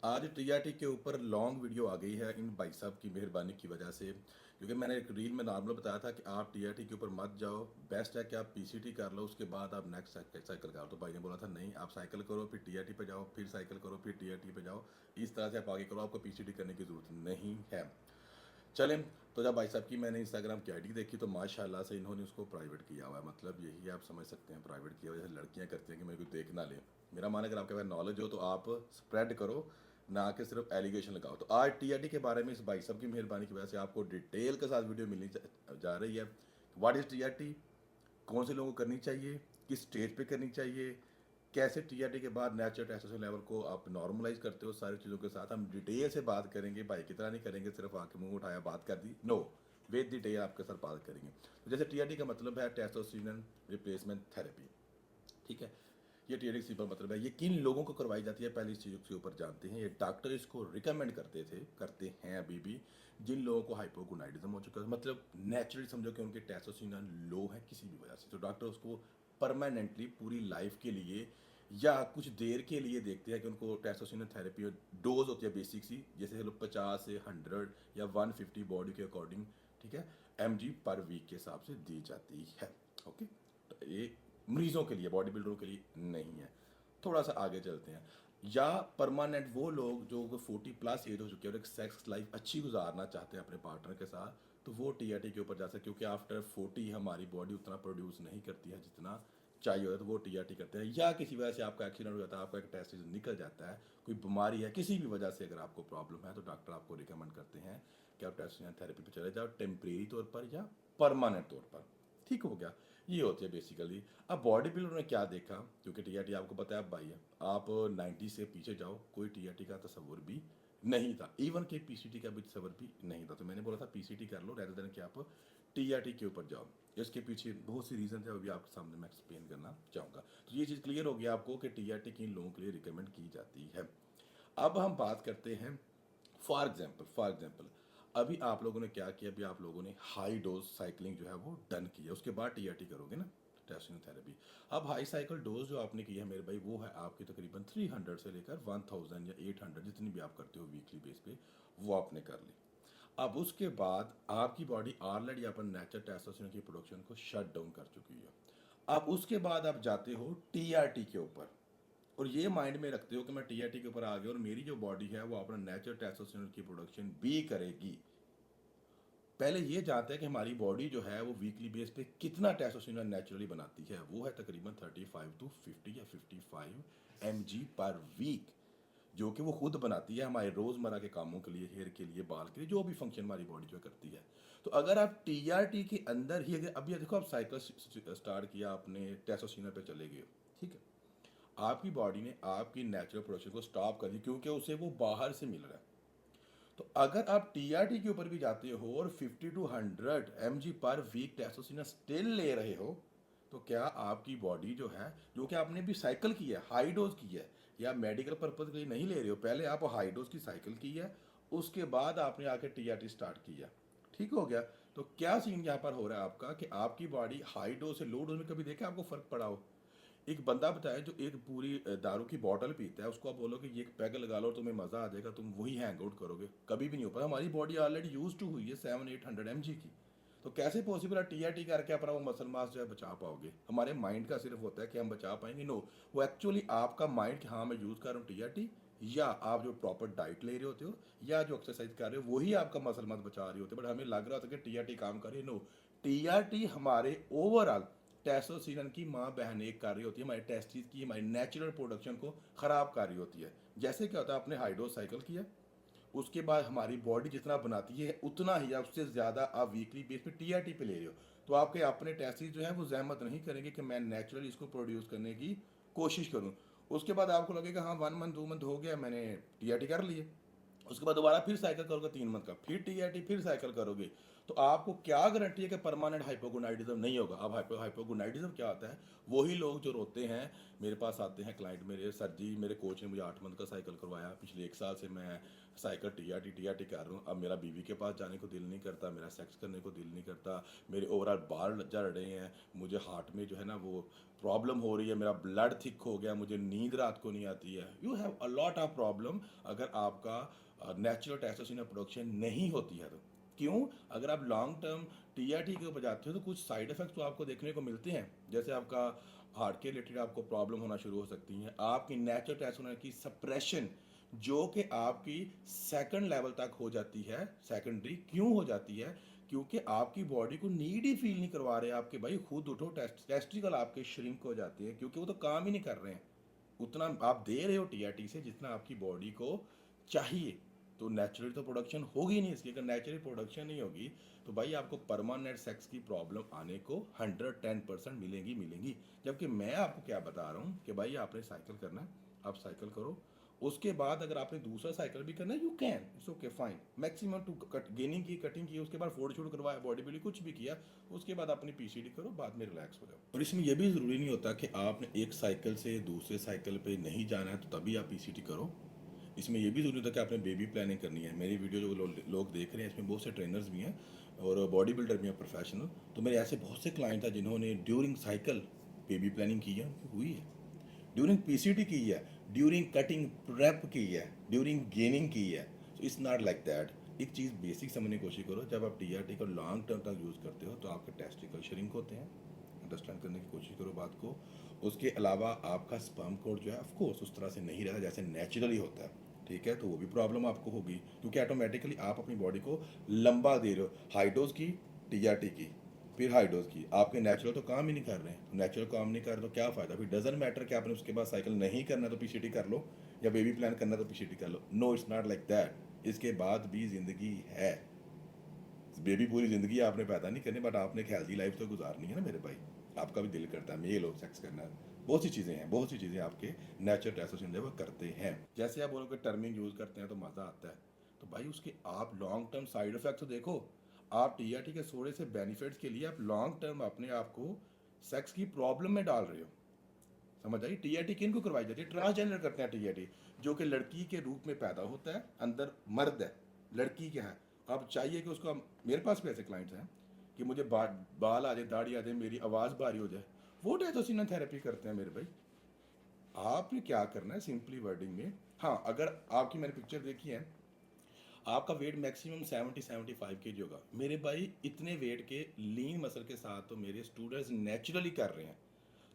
आज टीआरटी के ऊपर लॉन्ग वीडियो आ गई है इन भाई साहब की मेहरबानी की वजह से, क्योंकि मैंने एक रील में नॉर्मल बताया था कि आप टीआरटी के ऊपर मत जाओ, बेस्ट है कि आप पीसीटी कर लो, उसके बाद आप नेक्स्ट साइकिल करो। तो भाई ने बोला था नहीं, आप साइकिल करो फिर टीआरटी पे जाओ, फिर साइकिल करो फिर टीआरटी पे जाओ, इस तरह से आप आगे करो, आपको पीसीटी करने की ज़रूरत नहीं है। चलें, तो जब भाई साहब की मैंने इंस्टाग्राम की आईडी देखी तो माशाल्लाह से इन्होंने उसको प्राइवेट किया हुआ है। मतलब यही आप समझ सकते हैं प्राइवेट किया हुआ, जैसे लड़कियां करती हैं कि मेरे को देख ना ले। मेरा मानना है अगर आपके पास नॉलेज हो तो आप स्प्रेड करो, ना कि सिर्फ एलिगेशन लगाओ। तो आज टीआरटी के बारे में इस भाई साहब की मेहरबानी की वजह से आपको डिटेल के साथ वीडियो मिलनी जा रही है। व्हाट इज़ टीआरटी, कौन से लोगों को करनी चाहिए, किस स्टेज पे करनी चाहिए, कैसे टीआरटी के बाद नेचुरल टेस्टोस्टेरोन लेवल को आप नॉर्मलाइज करते हो, सारी चीज़ों के साथ हम डिटेल से बात करेंगे। भाई की तरह नहीं करेंगे सिर्फ आके मुंह उठाया बात कर दी, नो, विद डिटेल आपके साथ बात करेंगे। तो जैसे टीआरटी का मतलब है टेस्टोस्टेरोन रिप्लेसमेंट थेरेपी, ठीक है। ये टीआरटी सिंपल मतलब है, ये किन लोगों को करवाई जाती है पहले इस चीज़ के ऊपर जानते हैं। ये डॉक्टर इसको रिकमेंड करते हैं अभी भी, जिन लोगों को हाइपोगोनाइडिज्म हो चुका है, मतलब नेचुरली समझो कि उनके टेस्टोस्टेरोन लो है किसी भी वजह से, तो डॉक्टर उसको परमानेंटली पूरी लाइफ के लिए या कुछ देर के लिए देखते हैं कि उनको टेस्टोस्टेरोन थेरेपी डोज होती है बेसिक सी, जैसे लोग 50 से 100 या 150 बॉडी के अकॉर्डिंग, ठीक है, mg पर वीक के हिसाब से दी जाती है। ओके, तो ये मरीजों के लिए, बॉडी बिल्डरों के लिए नहीं है। थोड़ा सा आगे चलते हैं। या परमानेंट वो लोग जो 40+ एज हो चुके हैं और एक सेक्स लाइफ अच्छी गुजारना चाहते हैं अपने पार्टनर के साथ, तो वो टीआरटी के ऊपर जा सकते, क्योंकि आफ्टर 40 हमारी बॉडी उतना प्रोड्यूस नहीं करती है जितना चाहिए होता है, तो वो टीआरटी करते हैं। या किसी वजह से आपका एक्सीडेंट हो जाता है, आपका एक टेस्टिस निकल जाता है, कोई बीमारी है, किसी भी वजह से अगर आपको प्रॉब्लम है, तो डॉक्टर आपको रिकमेंड करते हैं कि आप टेस्टिस थेरेपी पे चले जाओ, टेम्परेरी तौर पर या परमानेंट तौर पर। ठीक हो गया, ये होती है बेसिकली। अब बॉडी बिल्डर ने क्या देखा, क्योंकि टीआरटी आपको पता है भाई है, आप 90 से पीछे जाओ, कोई टीआरटी का तस्वुर भी नहीं था, इवन के पीसीटी का भी तस्वर भी नहीं था। तो मैंने बोला था पीसीटी कर लो रेदर देन कि आप टीआरटी के ऊपर जाओ। इसके पीछे बहुत सी रीज़न है, वो भी आपके सामने मैं एक्सप्लेन करना चाहूँगा। तो ये चीज़ क्लियर हो गया आपको कि टीआरटी किन लोगों के लिए रिकमेंड की जाती है। अब हम बात करते हैं, फॉर एग्जाम्पल अभी आप लोगों ने क्या किया, अभी आप लोगों ने हाई डोज साइकिलिंग जो है वो डन किया, उसके बाद टीआरटी करोगे ना, टेस्टिंग थेरेपी। अब हाई साइकिल डोज जो आपने की है मेरे भाई, वो है आपकी तकरीबन 300 से लेकर 1000 या 800, जितनी भी आप करते हो वीकली बेस पे, वो आपने कर ली। अब उसके बाद आपकी बॉडी ऑलरेडी अपन नेचुरल टेस्टोस्टेरोन की प्रोडक्शन को शट डाउन कर चुकी है। अब उसके बाद आप जाते हो टीआरटी के ऊपर, और ये माइंड में रखते हो कि मैं टीआरटी के ऊपर आ गया और मेरी जो बॉडी है वो अपना नेचुरल टेस्टोस्टेरोन की प्रोडक्शन भी करेगी। पहले ये जानते हैं कि हमारी बॉडी जो है वो वीकली बेस पे कितना टेस्टोस्टेरोन नेचुरली बनाती है, वो है तकरीबन 35 टू 50 या 55 mg पर वीक, जो कि वो खुद बनाती है हमारे रोज़मर्रा के कामों के लिए, हेयर के लिए, बाल के लिए, जो भी फंक्शन हमारी बॉडी जो करती है। तो अगर आप टीआरटी के अंदर ही, अगर अभी देखो आप साइकिल स्टार्ट किया, आपने टेस्टोस्टेरोन पे चले गए, ठीक है, आपकी बॉडी ने आपकी नेचुरल प्रोडक्शन को स्टॉप कर दी क्योंकि उसे वो बाहर से मिल रहा है। तो अगर आप टीआरटी के ऊपर भी जाते हो और 50 टू 100 mg पर वीक टेस्टोस्टेरोन स्टिल ले रहे हो, तो क्या आपकी बॉडी जो है, जो कि आपने भी साइकिल की है, हाई डोज की है, या मेडिकल पर्पज के लिए नहीं ले रहे हो, पहले आप हाई डोज की साइकिल की है, उसके बाद आपने आके टीआरटी स्टार्ट किया, ठीक हो गया। तो क्या सीन यहाँ पर हो रहा है आपका कि आपकी बॉडी हाई डोज से लो डोज में कभी देखा आपको फर्क पड़ा हो? एक बंदा बताया जो एक पूरी दारू की बॉटल पीता है, उसको आप बोलो कि ये एक पैग लगा लो तुम्हें मज़ा आ जाएगा, तुम वही हैंग आउट करोगे, कभी भी नहीं हो पाता। हमारी बॉडी ऑलरेडी यूज टू हुई है 700-800 mg की, तो कैसे पॉसिबल है टीआरटी करके अपना वो मसल मास जो है बचा पाओगे? हमारे माइंड का सिर्फ होता है कि हम बचा पाएंगे, नो, वो एक्चुअली आपका माइंड कि हाँ मैं यूज़ कर रहा हूँ टीआरटी, या आप जो प्रॉपर डाइट ले रहे होते हो या जो एक्सरसाइज कर रहे हो वही आपका मसल मास बचा रही होते हो। बट हमें लग रहा था कि टीआरटी काम कर रही है, नो, टीआरटी हमारे ओवरऑल टेस्टोस्टेरोन की माँ बहन एक कर रही होती है, हमारे टेस्टिस की, हमारी नेचुरल प्रोडक्शन को ख़राब कर रही होती है। जैसे क्या होता है, आपने हाइड्रो साइकिल किया, उसके बाद हमारी बॉडी जितना बनाती है उतना ही या उससे ज़्यादा आप वीकली बेस पे टीआरटी पे ले रहे हो, तो आपके अपने टेस्टिस जो है वो जहमत नहीं करेंगे कि मैं नेचुरली इसको प्रोड्यूस करने की कोशिश करूँ। उसके बाद आपको लगेगा हाँ 1 मंथ 2 मंथ हो गया मैंने टीआरटी कर लिए, उसके बाद दोबारा फिर साइकिल करोगे 3 मंथ का, फिर टीआरटी, फिर साइकिल करोगे, तो आपको क्या गारंटी है कि परमानेंट हाइपोगोनाइडिज्म नहीं होगा? अब हाइपोगोनाइडिज्म क्या होता है? वही लोग जो रोते हैं, मेरे पास आते हैं क्लाइंट मेरे, सर जी मेरे कोच ने मुझे 8 मंथ का साइकिल करवाया, पिछले 1 साल से मैं साइकिल टीआरटी कर रहा हूँ, अब मेरा बीवी के पास जाने को दिल नहीं करता, मेरा सेक्स करने को दिल नहीं करता, मेरे ओवरऑल बाल झड़ रहे हैं, मुझे हार्ट में जो है ना वो प्रॉब्लम हो रही है, मेरा ब्लड थिक हो गया, मुझे नींद रात को नहीं आती है। You have a lot of problem अगर आपका नेचुरल टेस्टोस्टेरोन प्रोडक्शन नहीं होती है तो। क्यों? अगर आप लॉन्ग टर्म टीआरटी के ऊपर जाते हो तो कुछ साइड इफेक्ट्स तो आपको देखने को मिलते हैं, जैसे आपका हार्ट के रिलेटेड आपको प्रॉब्लम होना शुरू हो सकती है, आपकी नेचुरल टेस्टोस्टेरोन की सप्रेशन जो कि आपकी सेकंड लेवल तक हो जाती है, सेकेंडरी क्यों हो जाती है? क्योंकि आपकी बॉडी को नीड ही फील नहीं करवा रहे आपके भाई, खुद उठो, टेस्टिकल आपके श्रिंक हो जाते हैं क्योंकि वो तो काम ही नहीं कर रहे हैं उतना आप दे रहे हो टीआरटी से जितना आपकी बॉडी को चाहिए। तो नेचुरली तो प्रोडक्शन होगी नहीं इसकी, अगर नेचुरली प्रोडक्शन नहीं होगी तो भाई आपको परमानेंट सेक्स की प्रॉब्लम आने को 110% मिलेंगी मिलेंगी। जबकि मैं आपको क्या बता रहा हूँ कि भाई आपने साइकिल करना है, आप साइकिल करो, उसके बाद अगर आपने दूसरा साइकिल भी करना है you can, it's okay fine, maximum to cut gaining की, कटिंग की, उसके बाद फोल्ड शूट करवाया, बॉडी बिल्डिंग कुछ भी किया, उसके बाद अपनी पीसीडी करो, बाद में रिलैक्स हो जाओ। और इसमें यह भी ज़रूरी नहीं होता कि आपने एक साइकिल से दूसरे साइकिल पे नहीं जाना है तो तभी आप पीसीडी करो। इसमें यह भी ज़रूरी होता है कि आपने बेबी प्लानिंग करनी है। मेरी वीडियो जो लोग देख रहे हैं इसमें बहुत से ट्रेनर्स भी हैं और बॉडी बिल्डर भी हैं प्रोफेशनल, तो मेरे ऐसे बहुत से क्लाइंट हैं जिन्होंने ड्यूरिंग साइकिल बेबी प्लानिंग की है, उनकी हुई है, ड्यूरिंग पीसीटी की है, ड्यूरिंग कटिंग प्रेप की है, ड्यूरिंग गेनिंग की है। So it's not like that. एक चीज़ बेसिक समझने की कोशिश करो, जब आप टीआरटी को लॉन्ग टर्म तक यूज़ करते हो तो आपके टेस्टिकल श्रिंक होते हैं, अंडरस्टैंड करने की कोशिश करो बात को। उसके अलावा आपका स्पर्म काउंट जो है ऑफ कोर्स उस तरह से नहीं रहता जैसे नेचुरली होता है, ठीक है, तो वो भी प्रॉब्लम आपको होगी क्योंकि ऑटोमेटिकली आप अपनी बॉडी को लंबा दे रहे हो, हाई डोज की टीआरटी की, फिर हाई डोज की, आपके नेचुरल तो काम ही नहीं कर रहे हैं, नेचुरल काम नहीं कर रहे तो क्या फ़ायदा? फिर डजंट मैटर कि आपने उसके बाद साइकिल नहीं करना तो पीसीटी कर लो, या बेबी प्लान करना तो पीसीटी कर लो। No, it's not like that. इसके बाद भी ज़िंदगी है, बेबी पूरी ज़िंदगी आपने पैदा नहीं करनी, बट आपने एक हेल्दी लाइफ तो गुजारनी है ना मेरे भाई। आपका भी दिल करता है मेल हो, सेक्स करना है, बहुत सी चीज़ें हैं, बहुत सी चीज़ें आपके नेचुरल टेस्टोस्टेरोन लेवल करते हैं। जैसे आप बोलोगे टर्मिंग यूज़ करते हैं तो मज़ा आता है, तो भाई उसके आप लॉन्ग टर्म साइड इफेक्ट तो देखो। आप टीआरटी के थोड़े से बेनिफिट्स के लिए आप लॉन्ग टर्म अपने आप को सेक्स की प्रॉब्लम में डाल रहे हो। समझ आई? टीआरटी किन को करवाई जाती है? ट्रांसजेंडर करते हैं टीआरटी, जो कि लड़की के रूप में पैदा होता है, अंदर मर्द है, लड़की क्या है। अब चाहिए कि उसको, मेरे पास भी ऐसे क्लाइंट्स हैं कि मुझे बाल आ जाए, दाढ़ी आ जाए, मेरी आवाज़ भारी हो जाए, वो टेस्टोस्टेरोन थेरेपी करते हैं मेरे भाई। आपने क्या करना है सिंपली वर्डिंग में, हाँ अगर आपकी मैंने पिक्चर देखी है, आपका वेट मैक्सिमम 70-75 केजी होगा मेरे भाई, इतने वेट के लीन मसल के साथ तो मेरे स्टूडेंट्स नेचुरली कर रहे हैं।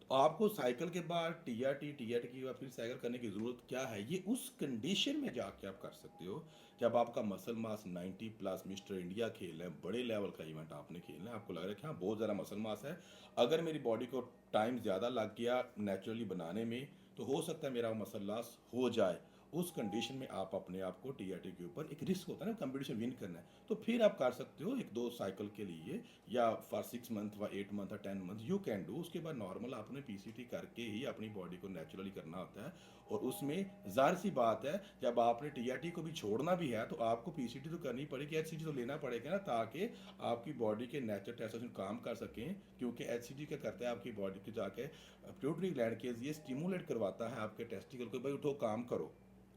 तो आपको साइकिल के बाद टीआरटी के बाद फिर साइकिल करने की ज़रूरत क्या है? ये उस कंडीशन में जाके आप कर सकते हो जब आपका muscle mass 90 plus, mister India खेल रहे हैं, बड़े लेवल का इवेंट आपने खेलना है, आपको लग रहा है कि हाँ बहुत ज़्यादा मसल मास है, अगर मेरी बॉडी को टाइम ज़्यादा लग गया नेचुरली बनाने में तो हो सकता है मेरा मसल लॉस हो जाए। उस कंडीशन में आप अपने आप को टीआरटी के ऊपर, एक रिस्क होता है ना, कंपटीशन विन करना है, तो फिर आप कर सकते हो 1-2 साइकिल के लिए, या फॉर 6 मंथ व 8 मंथ और 10 मंथ यू कैन डू। उसके बाद नॉर्मल आपने पीसीटी करके ही अपनी बॉडी को नेचुरली करना होता है। और उसमें ज़ाहिर सी बात है जब आपने टीआरटी को भी छोड़ना भी है तो आपको पीसीटी तो करनी पड़ेगी, एचसीटी तो लेना पड़ेगा ना, ताकि आपकी बॉडी के नेचुरल टेस्टोस्टेरोन काम कर सकें। क्योंकि एचसीटी क्या करता है, आपकी बॉडी के जाके पिट्यूटरी ग्लैंड के ये स्टिमुलेट करवाता है आपके टेस्टिकल को, भाई उठो काम करो,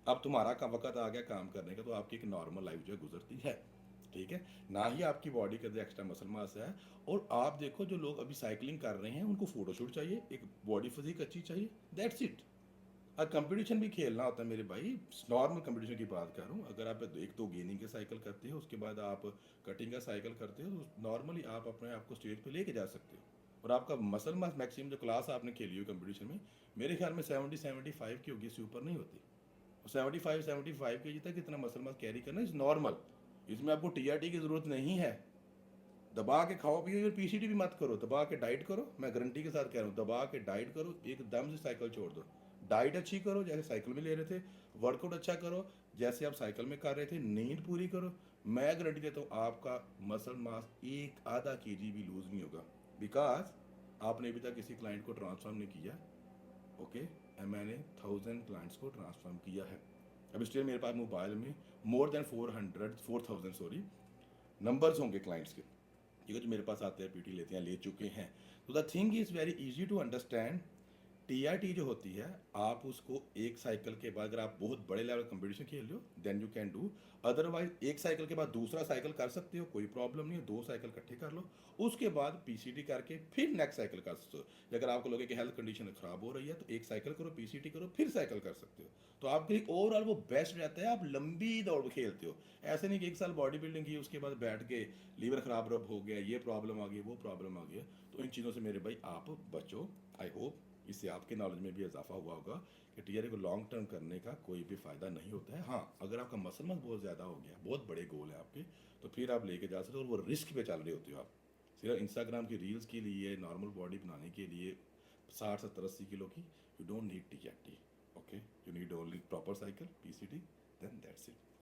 अब तुम्हारा का वक्त आ गया काम करने का, तो आपकी एक नॉर्मल लाइफ जो है गुजरती है, ठीक है, ना ही आपकी बॉडी के अंदर एक्स्ट्रा मसल मास है। और आप देखो जो लोग अभी साइकिलिंग कर रहे हैं उनको फोटोशूट चाहिए, एक बॉडी फिजिक अच्छी चाहिए, दैट्स इट। और कंपटीशन भी खेलना होता है मेरे भाई, नॉर्मल कंपटीशन की बात कर रहा हूँ। अगर आप एक तो गेनिंग के साइकिल करते हो, उसके बाद आप कटिंग का साइकिल करते हो, तो नॉर्मली आप अपने आप को स्टेज पे लेके जा सकते हो। और आपका मसल मास मैक्सिमम जो क्लास आपने खेली हुई कंपटीशन में, मेरे ख्याल में 70-75 की होगी, इससे ऊपर नहीं होती। 75 के जी तक इतना मसल मास कैरी करना इज नॉर्मल। इसमें आपको टीआरटी की ज़रूरत नहीं है। दबा के खाओ पियो और पीसीटी भी मत करो, दबा के डाइट करो, मैं गारंटी के साथ कह रहा हूँ, दबा के डाइट करो, एकदम से साइकिल छोड़ दो। डाइट अच्छी करो जैसे साइकिल में ले रहे थे, वर्कआउट अच्छा करो जैसे आप साइकिल में कर रहे थे, नींद पूरी करो, मैं गारंटी देता हूँ आपका मसल मास 1-आधा kg भी लूज़ नहीं होगा, बिकॉज आपने अभी तक किसी क्लाइंट को ट्रांसफॉर्म नहीं किया। ओके, मैंने 1000 क्लाइंट्स को ट्रांसफॉर्म किया है। अब स्टिल मेरे पास मोबाइल में मोर देन 4000 सॉरी नंबर्स होंगे क्लाइंट्स के, क्योंकि जो मेरे पास आते हैं पीटी लेते हैं, ले चुके हैं। तो the thing is very easy to understand. TRT जो होती है, आप उसको एक साइकिल के बाद अगर आप बहुत बड़े लेवल कंपटीशन खेल रहे हो then you can do. Otherwise एक साइकिल के बाद दूसरा साइकिल कर सकते हो, कोई प्रॉब्लम नहीं है, दो साइकिल इकट्ठे कर लो, उसके बाद पीसीटी करके फिर नेक्स्ट साइकिल कर सकते हो। अगर आपको लगे कि हेल्थ कंडीशन खराब हो रही है तो एक साइकिल करो, पीसीटी करो, फिर साइकिल कर सकते हो। तो आपके लिए ओवरऑल वो बेस्ट रहता है, आप लंबी दौड़ खेलते हो। ऐसे नहीं कि एक साल बॉडी बिल्डिंग की उसके बाद बैठ के लीवर खराब रब हो गया, ये प्रॉब्लम आ गई, वो प्रॉब्लम आ गया। तो इन चीज़ों से मेरे भाई आप बचो। आई होप इससे आपके नॉलेज में भी इजाफा हुआ होगा कि टीआरए को लॉन्ग टर्म करने का कोई भी फ़ायदा नहीं होता है। हाँ, अगर आपका मसल मास बहुत ज़्यादा हो गया, बहुत बड़े गोल है आपके, तो फिर आप लेके जा सकते हो, और वो रिस्क पे चल रहे होते हो आप। सिर्फ इंस्टाग्राम की रील्स के लिए, नॉर्मल बॉडी बनाने के लिए 60 70 80 किलो की, you don't need TRT. Okay, you need only proper cycle, PCT, then that's it.